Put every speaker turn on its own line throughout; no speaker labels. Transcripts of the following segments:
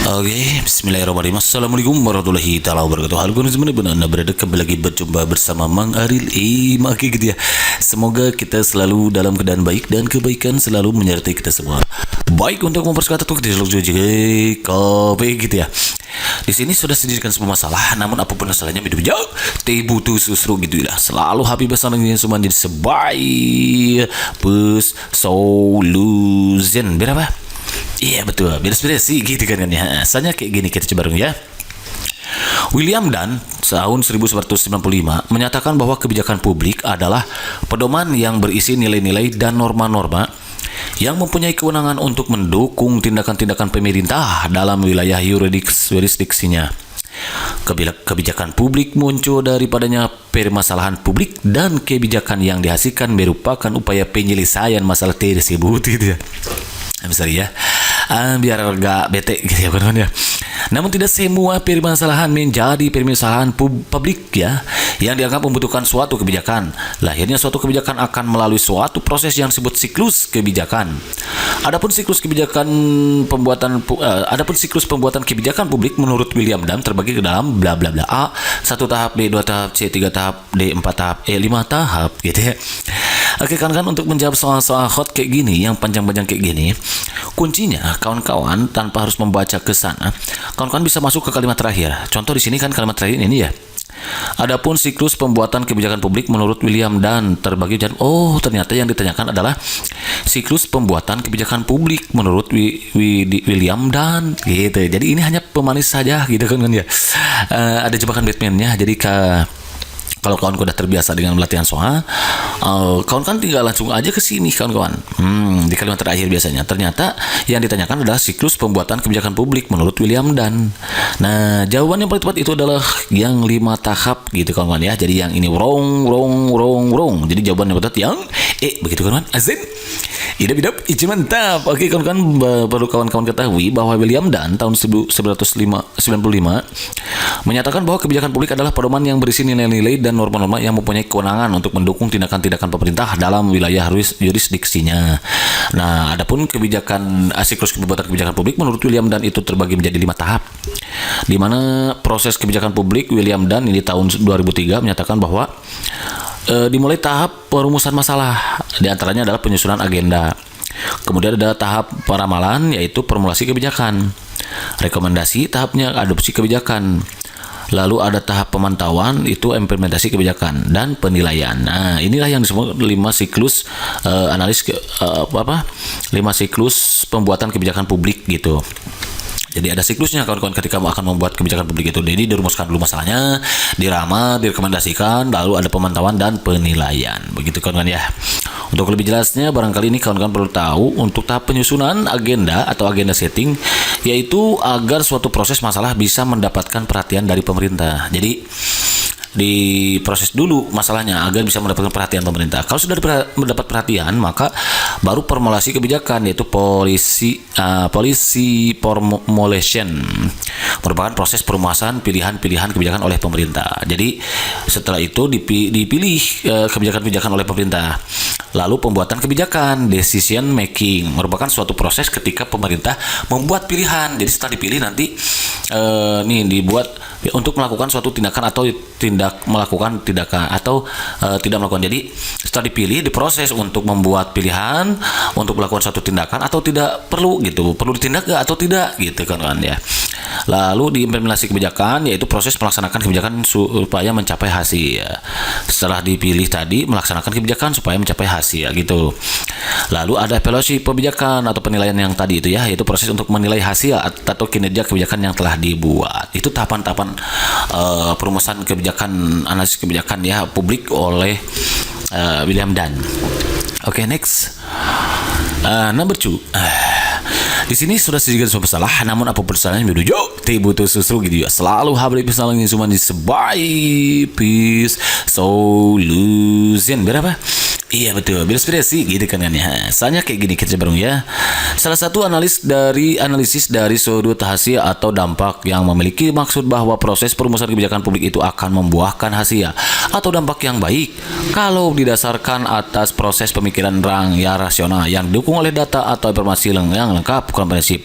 Oke, bismillahirrahmanirrahim. Assalamualaikum warahmatullahi taala wabarakatuh. Halo guys, benar-benar Anda berada kembali lagi berjumpa bersama Mang Aril Maki gitu ya. Semoga kita selalu dalam keadaan baik dan kebaikan selalu menyertai kita semua. Baik, untuk mempersulit tuh di seluruh kopi gitu ya. Di sini sudah sediakan semua masalah, namun apapun masalahnya hidup jauh, butuh susru gitu lah. Selalu happy bersama dengan semua jadi sebaik bus solution berapa? Iya betul, beres-beres sih gitu kan ya. Asalnya kayak gini, kita coba dong ya. William Dunn tahun 1995 menyatakan bahwa kebijakan publik adalah pedoman yang berisi nilai-nilai dan norma-norma yang mempunyai kewenangan untuk mendukung tindakan-tindakan pemerintah dalam wilayah yurisdiksinya. Kebijakan publik muncul daripadanya permasalahan publik dan kebijakan yang dihasilkan merupakan upaya penyelesaian masalah tersebut gitu ya. Misalnya ya, biar agak bete gitu ya kawan-kawan ya. Namun tidak semua permasalahan menjadi permasalahan publik ya, yang dianggap membutuhkan suatu kebijakan. Lahirnya suatu kebijakan akan melalui suatu proses yang disebut siklus kebijakan. Adapun siklus pembuatan kebijakan publik menurut William Dunn terbagi ke dalam bla bla bla A, 1 tahap, B 2 tahap, C 3 tahap, D 4 tahap, E 5 tahap gitu ya. Oke kawan-kawan, untuk menjawab soal-soal hot kayak gini, yang panjang-panjang kayak gini, kuncinya kawan-kawan tanpa harus membaca ke sana, kawan-kawan bisa masuk ke kalimat terakhir. Contoh di sini kan kalimat terakhir ini ya. Adapun siklus pembuatan kebijakan publik menurut William Dunn terbagi dan ternyata yang ditanyakan adalah siklus pembuatan kebijakan publik menurut William Dunn gitu. Jadi ini hanya pemanis saja gitu kan ya. Ada jebakan Batman-nya. Jadi kalau kawan udah terbiasa dengan latihan soal, kawan tinggal langsung aja ke sini kawan-kawan. Di kalimat terakhir biasanya ternyata yang ditanyakan adalah siklus pembuatan kebijakan publik menurut William Dunn. Nah, jawaban yang paling tepat itu adalah yang 5 tahap gitu kawan-kawan ya. Jadi yang ini wrong. Jadi jawaban yang tepat yang begitu kawan-kawan. Azin. Idap, mantap. Oke kawan-kawan, perlu kawan-kawan ketahui bahwa William Dunn tahun 1995 menyatakan bahwa kebijakan publik adalah pedoman yang berisi nilai-nilai dan norma-norma yang mempunyai kewenangan untuk mendukung tindakan-tindakan pemerintah dalam wilayah yurisdiksinya. Nah, adapun siklus pembuatan kebijakan publik menurut William Dunn itu terbagi menjadi 5 tahap. Di mana proses kebijakan publik William Dunn ini tahun 2003 menyatakan bahwa dimulai tahap perumusan masalah, di antaranya adalah penyusunan agenda. Kemudian ada tahap peramalan, yaitu formulasi kebijakan. Rekomendasi, tahapnya adopsi kebijakan. Lalu ada tahap pemantauan, itu implementasi kebijakan, dan penilaian. Nah, inilah yang disebut 5 siklus 5 siklus pembuatan kebijakan publik gitu. Jadi ada siklusnya kawan-kawan ketika akan membuat kebijakan publik itu. Jadi dirumuskan dulu masalahnya, diramal, direkomendasikan, lalu ada pemantauan dan penilaian. Begitu kawan-kawan ya. Untuk lebih jelasnya, barangkali ini kawan-kawan perlu tahu untuk tahap penyusunan agenda atau agenda setting, yaitu agar suatu proses masalah bisa mendapatkan perhatian dari pemerintah. Jadi diproses dulu masalahnya agar bisa mendapatkan perhatian pemerintah. Kalau sudah mendapat perhatian, maka baru formulasi kebijakan, yaitu policy formulation, merupakan proses perumusan pilihan-pilihan kebijakan oleh pemerintah. Jadi setelah itu dipilih kebijakan-kebijakan oleh pemerintah. Lalu pembuatan kebijakan, decision making, merupakan suatu proses ketika pemerintah membuat pilihan. Jadi setelah dipilih nanti dibuat untuk melakukan suatu tindakan atau tidak melakukan. Jadi setelah dipilih, diproses untuk membuat pilihan untuk melakukan suatu tindakan atau tidak perlu ditindak nggak atau tidak gitu kan ya. Lalu diimplementasi kebijakan, yaitu proses melaksanakan kebijakan supaya mencapai hasil. Setelah dipilih tadi, melaksanakan kebijakan supaya mencapai hasil gitu. Lalu ada evaluasi kebijakan atau penilaian yang tadi itu ya, yaitu proses untuk menilai hasil atau kinerja kebijakan yang telah dibuat. Itu tahapan-tahapan perumusan kebijakan, analisis kebijakan ya publik oleh William Dunn. Oke, next. Number 2. Di sini sudah sedikit salah, namun apa persoalannya butuh susu gitu ya. Selalu habis pesanan cuma di sebaik peace solution berapa? Iya betul, berinspirasi gitu kan ya. Soalnya kayak gini kita bareng ya. Salah satu analisis dari sudut hasil atau dampak yang memiliki maksud bahwa proses perumusan kebijakan publik itu akan membuahkan hasil atau dampak yang baik kalau didasarkan atas proses pemikiran yang rasional yang didukung oleh data atau informasi yang lengkap komprehensif.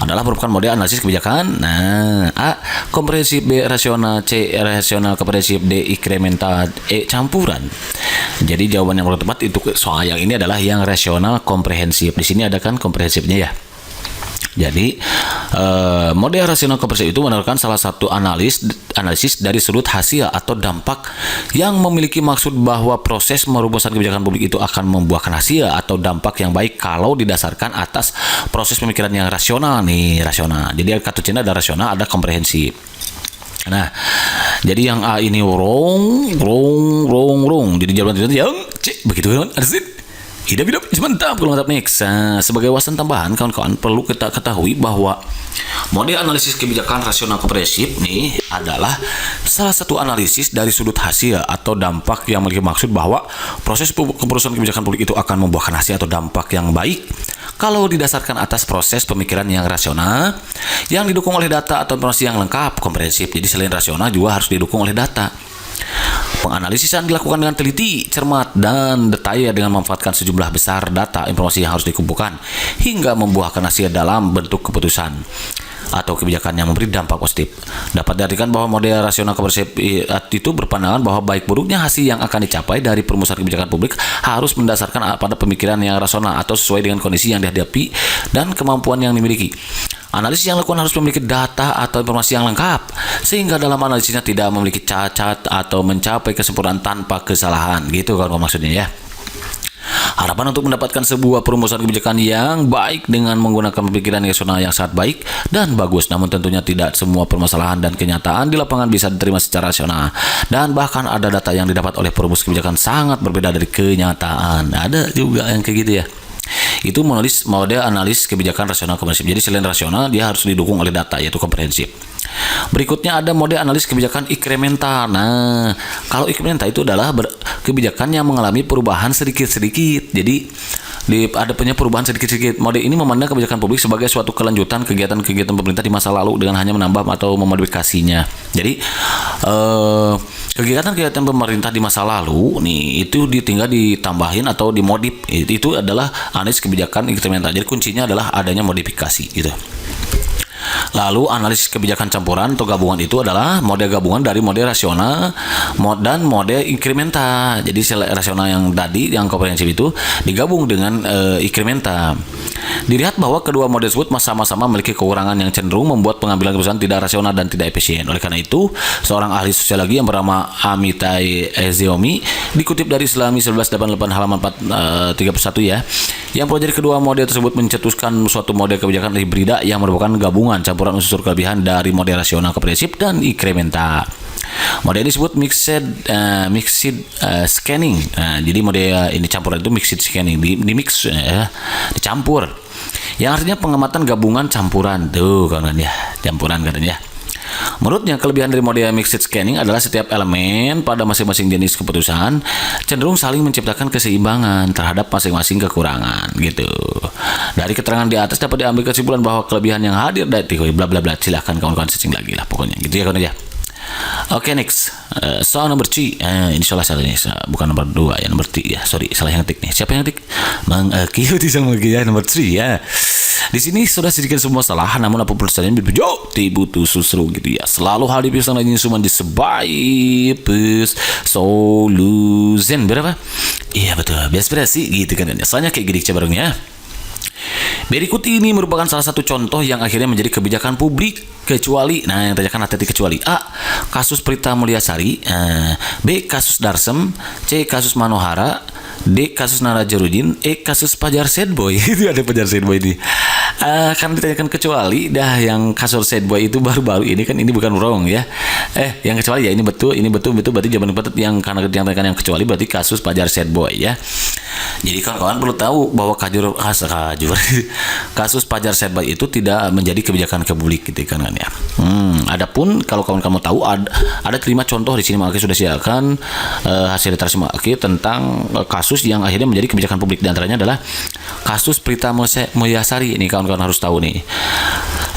Adalah merupakan model analisis kebijakan. Nah, A. Komprehensif, B. Rasional, C. Rasional komprehensif, D. Inkremental, E. Campuran. Jadi jawaban yang paling tepat itu soal yang ini adalah yang rasional komprehensif. Di sini ada kan komprehensifnya ya. Jadi model rasional komprehensif itu menawarkan salah satu analisis dari sudut hasil atau dampak yang memiliki maksud bahwa proses merumusan kebijakan publik itu akan membuahkan hasil atau dampak yang baik kalau didasarkan atas proses pemikiran yang rasional nih, rasional. Jadi kata Cina ada rasional, ada komprehensif. Nah, jadi yang A ini wrong. Jadi jawaban itu yang C begitu kan? Hidup mantap kalau mantap next. Nah, sebagai wawasan tambahan kawan-kawan perlu kita ketahui bahwa model analisis kebijakan rasional komprehensif nih adalah salah satu analisis dari sudut hasil atau dampak yang memiliki maksud bahwa proses perusahaan kebijakan publik itu akan membuahkan hasil atau dampak yang baik kalau didasarkan atas proses pemikiran yang rasional yang didukung oleh data atau informasi yang lengkap komprehensif. Jadi selain rasional juga harus didukung oleh data. Penganalisisan dilakukan dengan teliti, cermat, dan detail dengan memanfaatkan sejumlah besar data informasi yang harus dikumpulkan hingga membuahkan hasil dalam bentuk keputusan atau kebijakan yang memberi dampak positif. Dapat diartikan bahwa model rasional komprehensif itu berpandangan bahwa baik buruknya hasil yang akan dicapai dari perumusan kebijakan publik harus mendasarkan pada pemikiran yang rasional atau sesuai dengan kondisi yang dihadapi dan kemampuan yang dimiliki. Analisis yang dilakukan harus memiliki data atau informasi yang lengkap, sehingga dalam analisisnya tidak memiliki cacat atau mencapai kesempurnaan tanpa kesalahan. Gitu kan maksudnya ya. Harapan untuk mendapatkan sebuah perumusan kebijakan yang baik dengan menggunakan pemikiran rasional yang sangat baik dan bagus, namun tentunya tidak semua permasalahan dan kenyataan di lapangan bisa diterima secara rasional, dan bahkan ada data yang didapat oleh perumus kebijakan sangat berbeda dari kenyataan. Ada juga yang kayak gitu ya. Itu model analis kebijakan rasional komprehensif. Jadi selain rasional dia harus didukung oleh data yaitu komprehensif. Berikutnya ada model analis kebijakan inkremental. Nah, kalau inkremental itu adalah kebijakan yang mengalami perubahan sedikit-sedikit. Jadi ada punya perubahan sedikit-sedikit. Model ini memandang kebijakan publik sebagai suatu kelanjutan kegiatan-kegiatan pemerintah di masa lalu dengan hanya menambah atau memodifikasinya. Jadi kegiatan-kegiatan pemerintah di masa lalu nih itu tinggal ditambahin atau dimodif. Itu adalah analisis kebijakan inkremental. Jadi kuncinya adalah adanya modifikasi gitu. Lalu analisis kebijakan campuran atau gabungan itu adalah model gabungan dari model rasional dan model inkremental. Jadi rasional yang tadi yang komprehensif itu digabung dengan inkremental. Dilihat bahwa kedua model tersebut sama-sama memiliki kekurangan yang cenderung membuat pengambilan keputusan tidak rasional dan tidak efisien. Oleh karena itu, seorang ahli sosiologi yang bernama Amitai Eziomi dikutip dari Islami 1188 halaman 431 ya, yang pelajari kedua model tersebut mencetuskan suatu model kebijakan hibrida yang merupakan gabungan campuran unsur kelebihan dari model rasional komprehensif dan inkremental. Model ini disebut mixed scanning. Nah, jadi model ini campuran itu mixed scanning, mix dicampur. Yang artinya pengamatan gabungan campuran tuh kan ya, campuran katanya. Menurutnya kelebihan dari model mixed scanning adalah setiap elemen pada masing-masing jenis keputusan cenderung saling menciptakan keseimbangan terhadap masing-masing kekurangan gitu. Dari keterangan di atas dapat diambil kesimpulan bahwa kelebihan yang hadir dari bla bla bla. Silahkan kawan-kawan searching lagi lah pokoknya gitu ya kawan ya. Oke, next. Soal nomor 3. Ini salah ini. Bukan nomor 2 ya, nomor 3 ya. Sorry, salah yang ketik nih. Siapa yang ketik? Mang Kiyuti sama ya, nomor 3 ya. Di sini sudah sedikit semua salah, namun apa persamaan berbujuk butuh susru gitu ya. Selalu hal di pisan lagi cuma disebaik solution berapa? Iya betul, biasa gitu kan. Soalnya kayak gini coba ya. Berikut ini merupakan salah satu contoh yang akhirnya menjadi kebijakan publik kecuali, nah yang tanyakan hati-hati kecuali A. Kasus Prita Mulyasari, B. Kasus Darsem, C. Kasus Manohara, D. Kasus Narajarudin, E. Kasus Pajar Sedboy. Itu ada Pajar Sedboy ini. Kan ditanyakan kecuali dah yang kasus Sedboy itu baru-baru ini kan, ini bukan wrong ya. Yang kecuali ya ini betul berarti jawaban tepat yang karena yang kecuali berarti kasus Pajar Sedboy ya. Jadi kawan-kawan perlu tahu bahwa kasus Pajar Sedboy itu tidak menjadi kebijakan publik gitu kan ya. Adapun kalau kamu tahu ada 5 contoh di sini Maki sudah siapkan hasil literasi Maki tentang kasus yang akhirnya menjadi kebijakan publik. Di antaranya adalah kasus Prita Mulyasari. Ini kawan-kawan harus tahu nih.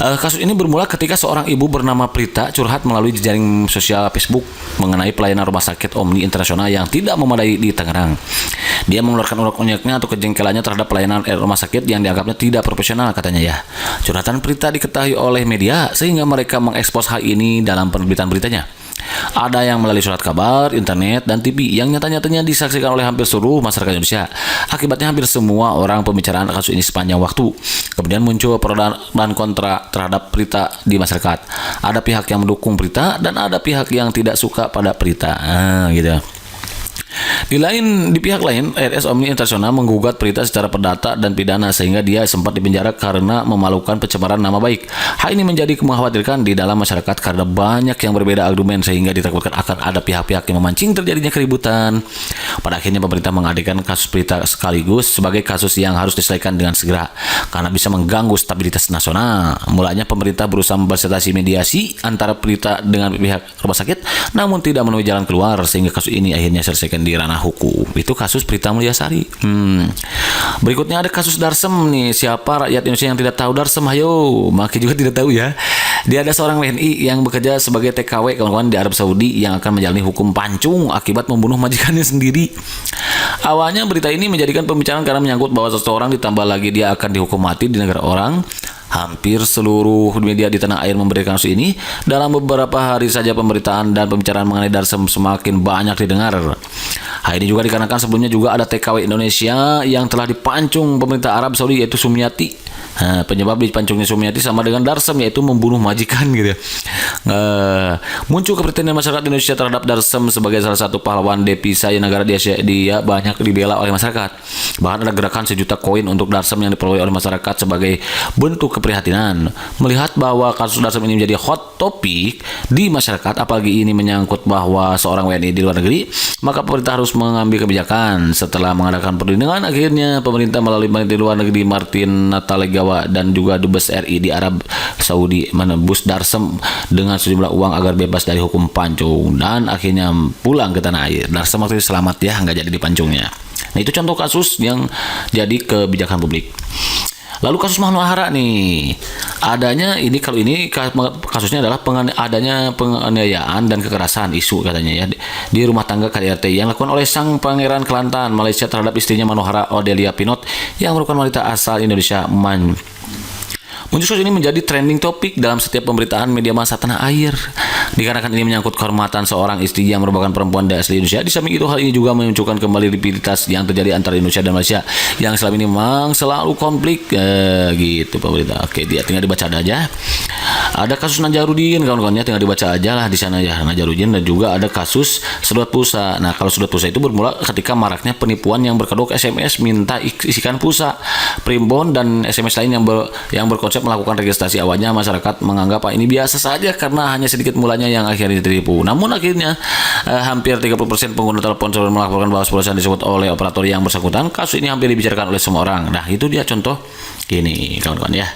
Kasus ini bermula ketika seorang ibu bernama Prita curhat melalui jejaring sosial Facebook mengenai pelayanan rumah sakit Omni Internasional yang tidak memadai di Tangerang. Dia mengeluarkan unek-uneknya atau kejengkelannya terhadap pelayanan rumah sakit yang dianggapnya tidak profesional, katanya ya. Curhatan Prita diketahui oleh media sehingga mereka mengekspos hal ini dalam penerbitan beritanya. Ada yang melalui surat kabar, internet, dan TV yang nyata-nyatanya disaksikan oleh hampir seluruh masyarakat Indonesia. Akibatnya hampir semua orang pembicaraan kasus ini sepanjang waktu. Kemudian muncul pro dan kontra terhadap Prita di masyarakat. Ada pihak yang mendukung Prita dan ada pihak yang tidak suka pada Prita. Gitu. Di pihak lain, RS Omni Internasional menggugat Prita secara perdata dan pidana sehingga dia sempat dipenjara karena memalukan pencemaran nama baik. Hal ini menjadi mengkhawatirkan di dalam masyarakat karena banyak yang berbeda argumen sehingga ditakutkan akan ada pihak-pihak yang memancing terjadinya keributan. Pada akhirnya pemerintah mengadekan kasus Prita sekaligus sebagai kasus yang harus diselesaikan dengan segera karena bisa mengganggu stabilitas nasional. Mulanya pemerintah berusaha memfasilitasi mediasi antara Prita dengan pihak rumah sakit namun tidak menemui jalan keluar sehingga kasus ini akhirnya selesaikan di ranah hukum. Itu kasus Prita Mulyasari. Berikutnya ada kasus Darsem nih. Siapa rakyat Indonesia yang tidak tahu Darsem? Ayo, Maki juga tidak tahu ya. Dia ada seorang WNI yang bekerja sebagai TKW kawan-kawan di Arab Saudi yang akan menjalani hukum pancung akibat membunuh majikannya sendiri. Awalnya berita ini menjadikan pembicaraan karena menyangkut bahwa seseorang ditambah lagi dia akan dihukum mati di negara orang. Hampir seluruh media di tanah air memberikan kasus ini. Dalam beberapa hari saja pemberitaan dan pembicaraan mengenai Darsem semakin banyak didengar. Hal ini juga dikarenakan sebelumnya juga ada TKW Indonesia yang telah dipancung pemerintah Arab Saudi yaitu Sumiati. Penyebab dipancungnya Sumiati sama dengan Darsem yaitu membunuh majikan gitu. Muncul kepercayaan masyarakat Indonesia terhadap Darsem sebagai salah satu pahlawan devisa negara di Asia. Dia banyak dibela oleh masyarakat. Bahkan ada gerakan 1 juta koin untuk Darsem yang diperoleh oleh masyarakat sebagai bentuk keprihatinan. Melihat bahwa kasus Darsem ini menjadi hot topic di masyarakat, apalagi ini menyangkut bahwa seorang WNI di luar negeri, maka pemerintah harus mengambil kebijakan. Setelah mengadakan perundingan, akhirnya pemerintah melalui Menteri Luar Negeri Martin Natalegawa dan juga Dubes RI di Arab Saudi menebus Darsem dengan sejumlah uang agar bebas dari hukum pancung dan akhirnya pulang ke tanah air. Darsem waktu itu selamat ya, nggak jadi dipancungnya. Nah, itu contoh kasus yang jadi kebijakan publik. Lalu kasus Manuhara nih, adanya ini kalau ini kasusnya adalah adanya penganiayaan dan kekerasan isu katanya ya di rumah tangga KDRT yang dilakukan oleh sang pangeran Kelantan Malaysia terhadap istrinya Manuhara Odelia Pinot yang merupakan wanita asal Indonesia. Muncul kasus ini menjadi trending topik dalam setiap pemberitaan media massa tanah air. Dikarenakan ini menyangkut kehormatan seorang istri yang merupakan perempuan asli Indonesia. Di samping itu hal ini juga memunculkan kembali rivalitas yang terjadi antara Indonesia dan Malaysia yang selama ini memang selalu konflik gitu pemerintah. Oke, dia tinggal dibaca aja. Ada kasus Najarudin kawan-kawannya, tinggal dibaca aja lah di sana ya Najarudin, dan juga ada kasus sedot pulsa. Nah, kalau sedot pulsa itu bermula ketika maraknya penipuan yang berkedok SMS minta isikan pulsa, primbon dan SMS lain yang berkonsep melakukan registrasi. Awalnya masyarakat menganggap ini biasa saja karena hanya sedikit mulanya yang akhirnya ditipu. Namun akhirnya hampir 30% pengguna telepon selalu melaporkan bahwa pulsa disebut oleh operator yang bersangkutan. Kasus ini hampir dibicarakan oleh semua orang. Nah, itu dia contoh gini kawan-kawan ya.